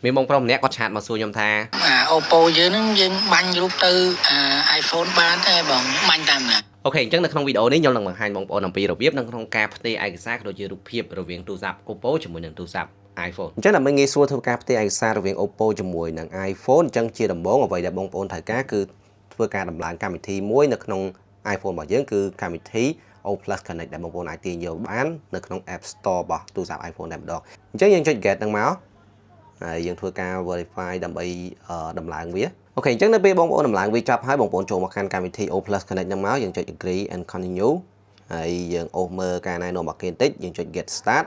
មានបងប្រុសម្នាក់គាត់ឆាតមកសួរខ្ញុំថា Oppo យើងនឹងយើងបាញ់រូបទៅ iPhone បានតែបងបាញ់តាមណា អូខេអញ្ចឹងនៅក្នុងវីដេអូនេះខ្ញុំនឹងបង្ហាញបងប្អូនអំពីរបៀបនៅក្នុងការផ្ទេរឯកសារក៏ដូចជារូបភាពរវាងទូរស័ព្ទ Oppo ជាមួយនឹងទូរស័ព្ទ iPhone អញ្ចឹងដើម្បីងាយស្រួលធ្វើការផ្ទេរឯកសាររវាង Oppo ជាមួយនឹង iPhone អញ្ចឹងជាដំបូងអ្វីដែលបងប្អូនត្រូវការគឺធ្វើការដំឡើងកម្មវិធីមួយនៅក្នុង iPhone របស់យើងគឺកម្មវិធី O+ Connect ដែលបងប្អូនអាចទាញយកបាននៅក្នុង App Store របស់ទូរស័ព្ទ iPhone តែម្ដងអញ្ចឹងយើងចុច get ហ្នឹងមកហើយយើងធ្វើការ verify ដើម្បីដំឡើងវាអូខេអញ្ចឹងនៅពេលបងប្អូនដំឡើងវាចប់ហើយបងប្អូនចូលមកកាន់កម្មវិធី O+ Connect ហ្នឹងមកយើងចុច agree and continue ហើយយើងអូសមើលការណែនាំរបស់គេបន្តិចយើងចុច get start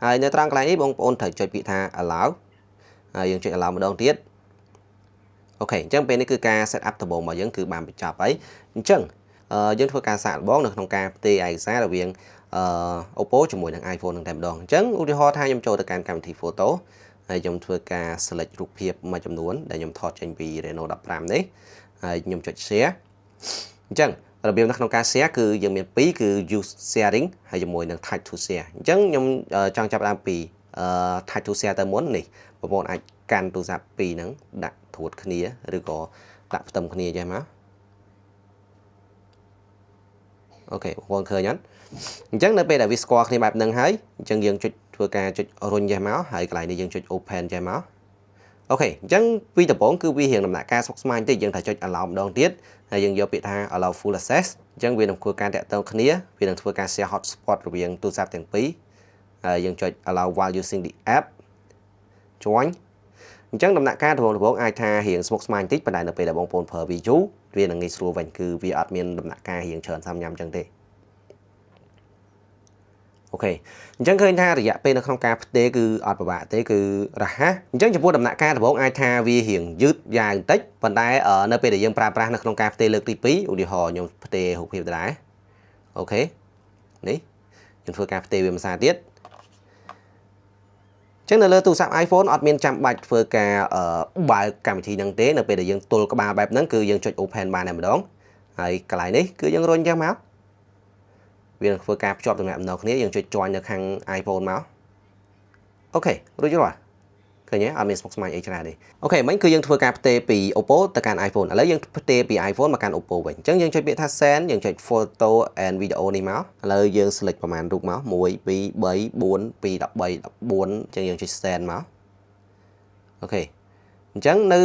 ហើយនៅត្រង់កន្លែងនេះបងប្អូនត្រូវចុចពាក្យថា allow ហើយយើងចុច allow ម្ដងទៀតអូខេអញ្ចឹងពេលនេះគឺការ set up ដំបូងរបស់យើងគឺបានបញ្ចប់ហើយអញ្ចឹងយើងធ្វើការសាកល្បងនៅក្នុងការផ្ទេរឯកសាររវាងOppo ជាមួយនឹង iPhone នឹងតែម្ដងអញ្ចឹងឧទាហរណ៍ថាខ្ញុំចូលទៅកាន់កម្មវិធី photo ហើយខ្ញុំធ្វើការ select រូបភាពមួយចំនួនដែលខ្ញុំថតចេញពី Reno 15នេះហើយខ្ញុំចុច share អញ្ចឹងរបៀបនៅក្នុងការ share គឺយើងមាន2គឺ use sharing ហើយជាមួយនឹង tag to share អញ្ចឹងខ្ញុំចង់ចាប់ផ្ដើមពី tag to share ទៅមុននេះបងប្អូនអាចកាន់ទូរស័ព្ទ2ហ្នឹងដាក់ត្រួតគ្នាឬក៏ដាក់ផ្ទឹមគ្នាចេះមកអូខេបងប្អូនឃើញអត់អញ្ចឹងនៅពេលដែលវាស្គាល់គ្នាបែបហ្នឹងហើយអញ្ចឹងយើងចុចធ្វើការចុចរុញចេះមកហើយកន្លែងនេះយើងចុច open ចេះមកអូខេអញ្ចឹងពីដំបូងគឺវារៀងដំណាក់កាលស្មុគស្មាញតិចយើងត្រូវចុច allow ម្ដងទៀតហើយយើងយកពាក្យថា allow full access អញ្ចឹងវានឹងធ្វើការតាក់ទងគ្នាវានឹងធ្វើការ share hotspot រវាងទូរស័ព្ទទាំងពីរហើយយើងចុច allow while using the app join អញ្ចឹងដំណាក់កាលដំបូងអាចថារៀងស្មុគស្មាញតិចប៉ុន្តែនៅពេលដែលបងប្អូនប្រើវាយូរវានឹងងាយស្រួលវិញគឺវាអត់មានដំណាក់កាលរៀងច្រើនសាំញ៉ាំអញ្ចឹងទេអូខេអញ្ចឹងឃើញថារយៈពេលនៅក្នុងការផ្ទេរគឺអត់ពិបាកទេគឺរហ័សអញ្ចឹងចំពោះដំណាក់កាលដំបូងអាចថាវារៀងយឺតយ៉ាងបន្តិចប៉ុន្តែនៅពេលដែលយើងប្រើប្រាស់នៅក្នុងការផ្ទេរលើកទី2ឧទាហរណ៍ខ្ញុំផ្ទេររូបភាពដែរអូខេនេះខ្ញុំធ្វើការផ្ទេរវាមួយសារទៀតចឹងនៅលើទូរស័ព្ទ iPhone អត់មានចាំបាច់ធ្វើការបើកកម្មវិធីហ្នឹងទេនៅពេលដែលយើងទល់ក្បាលបែបហ្នឹងគឺយើងចុច open បានតែម្ដងហើយកន្លែងនេះគឺយើងរុញចឹងមកវានឹងធ្វើការភ្ជាប់ទំនាក់ទំនងគ្នាយើងចុច join នៅខាង iPhone មកអូខេរួចរាល់ឃើញទេអត់មានស្មុគស្មាញអីច្រើនទេអូខេមិញគឺយើងធ្វើការផ្ទេរពី Oppo ទៅកាន់ iPhone ឥឡូវយើងផ្ទេរពី iPhone មកកាន់ Oppo វិញអញ្ចឹងយើងចុចពាក្យថា send យើងចុច photo and video នេះមកឥឡូវយើង select ប្រមាណរូបមក1 2 3 4 2 13 14អញ្ចឹងយើងចុច send មកអូខេអញ្ចឹងនៅ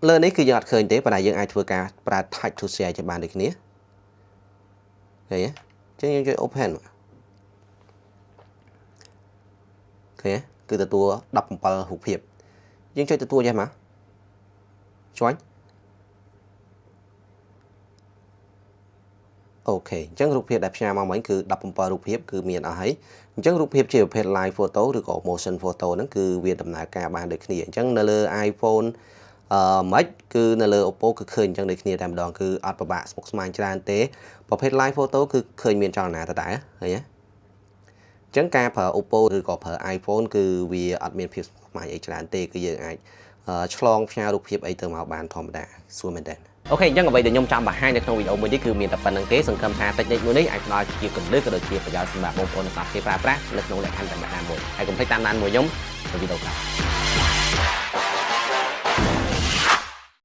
លើនេះគឺយើងអត់ឃើញទេប៉ុន្តែយើងអាចធ្វើការប្រើ tag to share ជាបានដូចគ្នាឃើញទេអញ្ចឹងយើងចុច open ឃើញទេគឺទទួល17រូបភាពយើងចុចទទួលចេះមកជួយអូខេអញ្ចឹងរូបភាពដែលផ្ញើមកមិញគឺ17រូបភាពគឺមានអស់ហើយអញ្ចឹងរូបភាពជាប្រភេទ live photo ឬក៏ motion photo ហ្នឹងគឺវាដំណើរការបានដូចគ្នាអញ្ចឹងនៅលើ iPhone មិនគឺនៅលើ Oppo គឺឃើញអញ្ចឹងដូចគ្នាតែម្ដងគឺអត់ពិបាកស្មុគស្មាញច្រើនទេប្រភេទ live photo គឺឃើញមានចលនាដដែលឃើញទេអញ្ចឹងការប្រើ Oppo ឬក៏ប្រើ iPhone គឺវាអត់មានភាពស្មុគស្មាញអីច្រើនទេគឺយើងអាចឆ្លងផ្ញើរូបភាពអីទៅមកបានធម្មតាស្រួលមែនតើអូខេអញ្ចឹងអ្វីដែលខ្ញុំចង់បង្ហាញនៅក្នុងវីដេអូមួយនេះគឺមានតែប៉ុណ្្នឹងទេសង្ឃឹមថា technique មួយនេះអាចផ្ដល់ជាគន្លឹះក៏ដូចជាប្រយោជន៍សម្រាប់បងប្អូនអ្នកប្រើប្រាស់នៅក្នុងលក្ខខណ្ឌតែម្ដងមួយហើយកុំភ្លេចតាមដានមួយខ្ញុំនៅវីដេអូក្រោយ